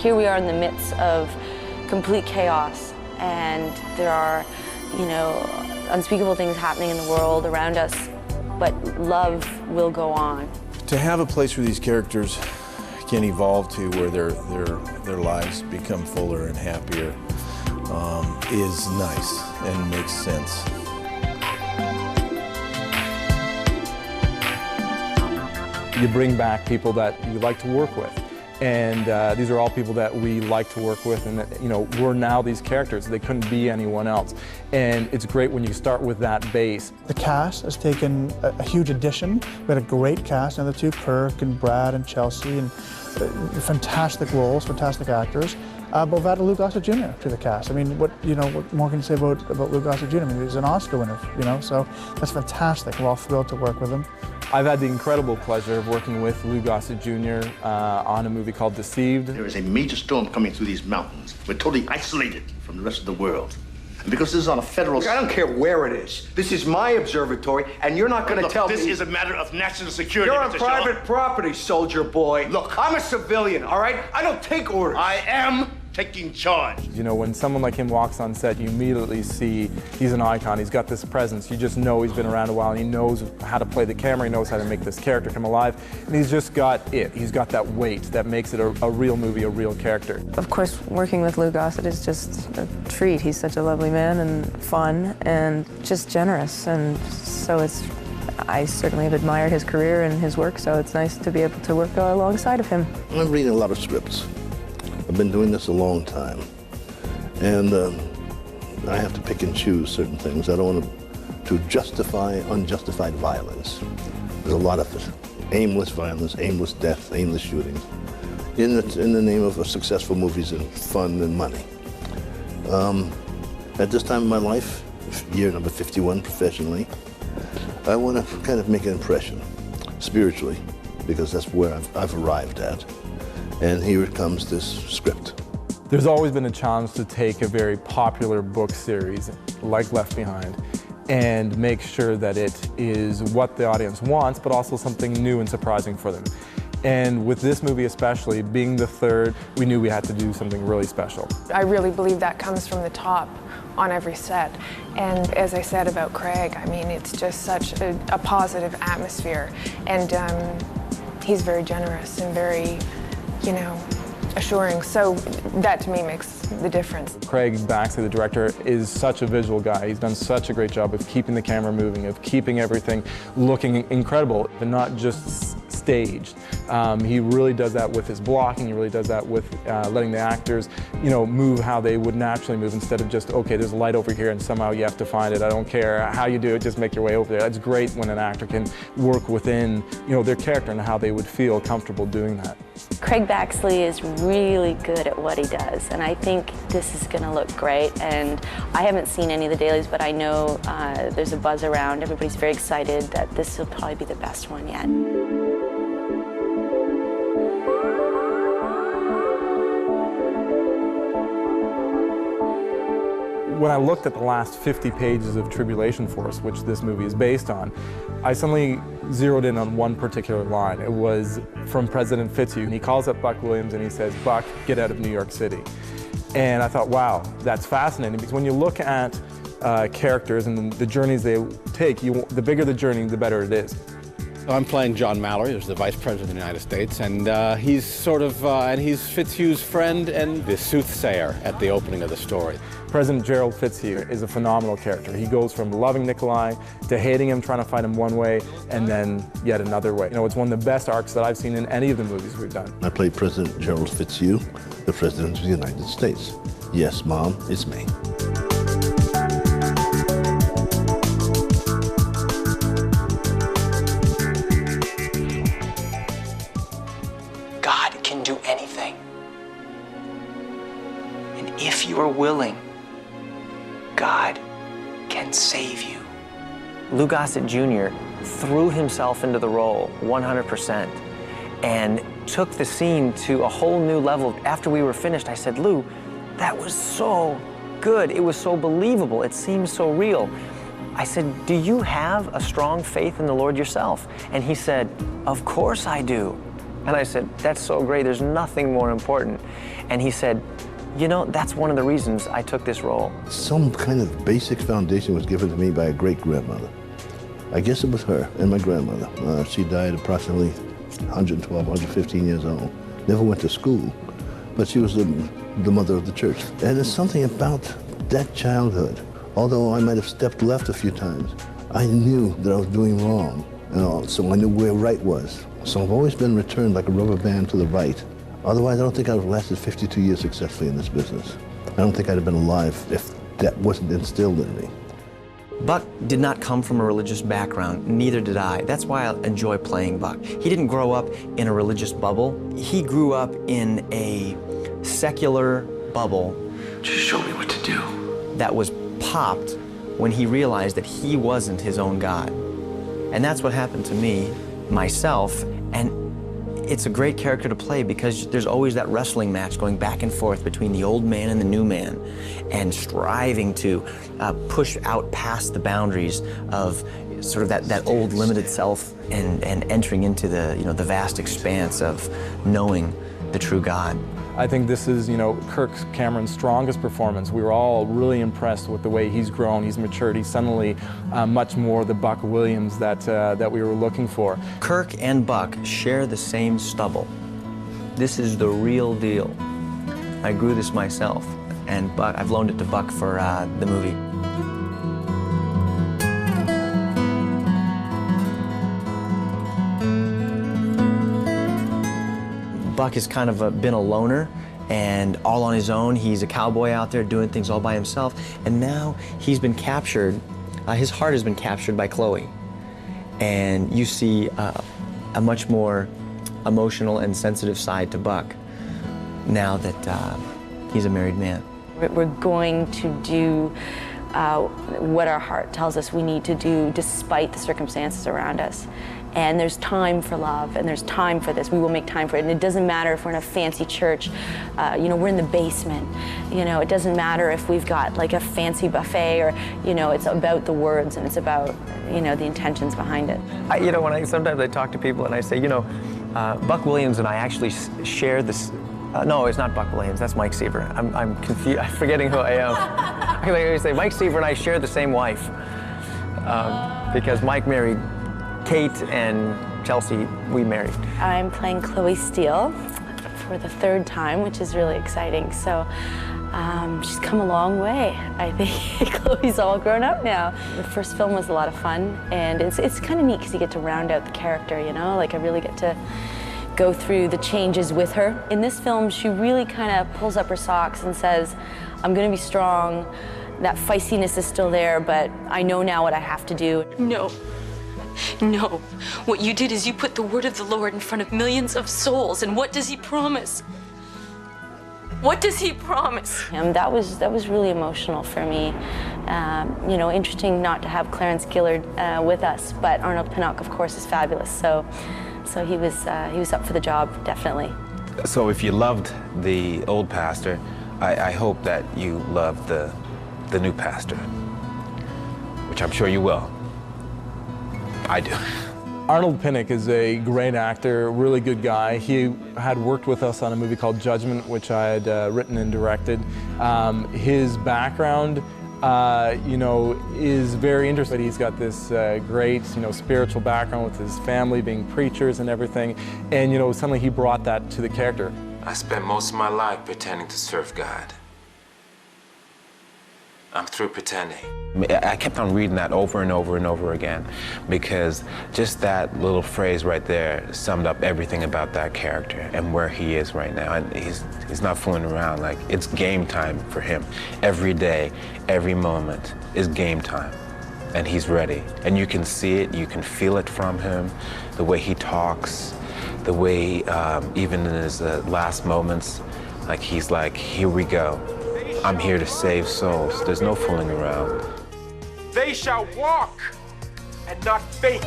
Here we are in the midst of complete chaos, and there are, you know, unspeakable things happening in the world around us, but love will go on. To have a place where these characters can evolve to where their lives become fuller and happier is nice and makes sense. You bring back people that you like to work with. And these are all people that we like to work with, and that, you know, we're now these characters. They couldn't be anyone else. And it's great when you start with that base. The cast has taken a huge addition. We had a great cast, and the two, Kirk and Brad and Chelsea, and fantastic roles, fantastic actors. But we've added Lou Gossett Jr. to the cast. I mean, what more can you say about Lou Gossett Jr.? I mean, he's an Oscar winner, you know, so that's fantastic. We're all thrilled to work with him. I've had the incredible pleasure of working with Lou Gossett Jr. On a movie called Deceived. There is a major storm coming through these mountains. We're totally isolated from the rest of the world. And because this is on a federal... I don't care where it is. This is my observatory, and you're not going to tell me... This is a matter of national security, You're on Mr. private Shaw. property, soldier boy. Look. I'm a civilian, all right? I don't take orders. I am taking charge. You know, when someone like him walks on set, you immediately see he's an icon. He's got this presence. You just know he's been around a while, and he knows how to play the camera. He knows how to make this character come alive. And he's just got it. He's got that weight that makes it a real movie, a real character. Of course, working with Lou Gossett is just a treat. He's such a lovely man and fun and just generous. And so I certainly have admired his career and his work, so it's nice to be able to work alongside of him. I'm reading a lot of scripts. I've been doing this a long time, and I have to pick and choose certain things. I don't want to justify unjustified violence. There's a lot of it. Aimless violence, aimless death, aimless shootings, in the name of successful movies and fun and money. At this time in my life, year number 51 professionally, I want to kind of make an impression, spiritually, because that's where I've arrived at. And here comes this script. There's always been a challenge to take a very popular book series, like Left Behind, and make sure that it is what the audience wants, but also something new and surprising for them. And with this movie especially, being the third, we knew we had to do something really special. I really believe that comes from the top on every set. And as I said about Craig, I mean, it's just such a positive atmosphere. And he's very generous and very, you know, assuring. So that to me makes the difference. Craig Baxley, the director, is such a visual guy. He's done such a great job of keeping the camera moving, of keeping everything looking incredible, and not just staged. He really does that with his blocking. He really does that with letting the actors, you know, move how they would naturally move, instead of just, okay, there's a light over here and somehow you have to find it. I don't care how you do it, just make your way over there. It's great when an actor can work within, you know, their character and how they would feel comfortable doing that. Craig Baxley is really good at what he does, and I think this is going to look great. And I haven't seen any of the dailies, but I know there's a buzz around. Everybody's very excited that this will probably be the best one yet. When I looked at the last 50 pages of Tribulation Force, which this movie is based on, I suddenly zeroed in on one particular line. It was from President Fitzhugh, and he calls up Buck Williams and he says, "Buck, get out of New York City." And I thought, wow, that's fascinating, because when you look at characters and the journeys they take, the bigger the journey, the better it is. I'm playing John Mallory, who's the Vice President of the United States, and he's sort of, and he's Fitzhugh's friend and the soothsayer at the opening of the story. President Gerald Fitzhugh is a phenomenal character. He goes from loving Nikolai to hating him, trying to fight him one way, and then yet another way. You know, it's one of the best arcs that I've seen in any of the movies we've done. I played President Gerald Fitzhugh, the President of the United States. Yes, Mom, it's me. God can do anything. And if you are willing, God can save you. Lou Gossett Jr. threw himself into the role 100% and took the scene to a whole new level. After we were finished, I said, "Lou, that was so good. It was so believable. It seems so real." I said, "Do you have a strong faith in the Lord yourself?" And he said, "Of course I do." And I said, that's so great, there's nothing more important. And he said, you know, that's one of the reasons I took this role. Some kind of basic foundation was given to me by a great-grandmother. I guess it was her and my grandmother. She died approximately 112, 115 years old. Never went to school, but she was the mother of the church. And there's something about that childhood. Although I might have stepped left a few times, I knew that I was doing wrong, so I knew where right was. So I've always been returned like a rubber band to the right. Otherwise, I don't think I would have lasted 52 years successfully in this business. I don't think I'd have been alive if that wasn't instilled in me. Buck did not come from a religious background, neither did I. That's why I enjoy playing Buck. He didn't grow up in a religious bubble. He grew up in a secular bubble. Just show me what to do. That was popped when he realized that he wasn't his own God. And that's what happened to me, myself, and it's a great character to play because there's always that wrestling match going back and forth between the old man and the new man, and striving to push out past the boundaries of sort of that old limited self and entering into the, the vast expanse of knowing the true God. I think this is, Kirk Cameron's strongest performance. We were all really impressed with the way he's grown, he's matured, he's suddenly much more the Buck Williams that we were looking for. Kirk and Buck share the same stubble. This is the real deal. I grew this myself, and I've loaned it to Buck for the movie. Buck has kind of been a loner and all on his own. He's a cowboy out there doing things all by himself. And now he's been captured, his heart has been captured by Chloe. And you see a much more emotional and sensitive side to Buck now that he's a married man. We're going to do what our heart tells us we need to do despite the circumstances around us. And there's time for love, and there's time for this. We will make time for it. And it doesn't matter if we're in a fancy church, we're in the basement. It doesn't matter if we've got like a fancy buffet or, it's about the words and it's about, the intentions behind it. Sometimes I talk to people and I say, Buck Williams and I actually share this. No, it's not Buck Williams, that's Mike Seaver. I'm confused, I'm forgetting who I am. I say Mike Seaver and I share the same wife because Mike married Kate and Chelsea, we married. I'm playing Chloe Steele for the third time, which is really exciting. So she's come a long way. I think Chloe's all grown up now. The first film was a lot of fun, and it's kind of neat because you get to round out the character, Like I really get to go through the changes with her. In this film, she really kind of pulls up her socks and says, I'm going to be strong. That feistiness is still there, but I know now what I have to do. No. What you did is you put the word of the Lord in front of millions of souls, and what does he promise? What does he promise? And that was really emotional for me. Interesting not to have Clarence Gillard with us, but Arnold Pinnock, of course, is fabulous. So he was up for the job, definitely. So if you loved the old pastor, I hope that you love the new pastor, which I'm sure you will. I do. Arnold Pinnock is a great actor, really good guy. He had worked with us on a movie called Judgment, which I had written and directed. His background, is very interesting. He's got this great, spiritual background with his family being preachers and everything. And, suddenly he brought that to the character. I spent most of my life pretending to serve God. I'm through pretending. I kept on reading that over and over and over again because just that little phrase right there summed up everything about that character and where he is right now. And he's not fooling around. Like, it's game time for him. Every day, every moment is game time. And he's ready. And you can see it, you can feel it from him, the way he talks, the way even in his last moments, like he's like, here we go. I'm here to save souls. There's no fooling around. They shall walk and not faint.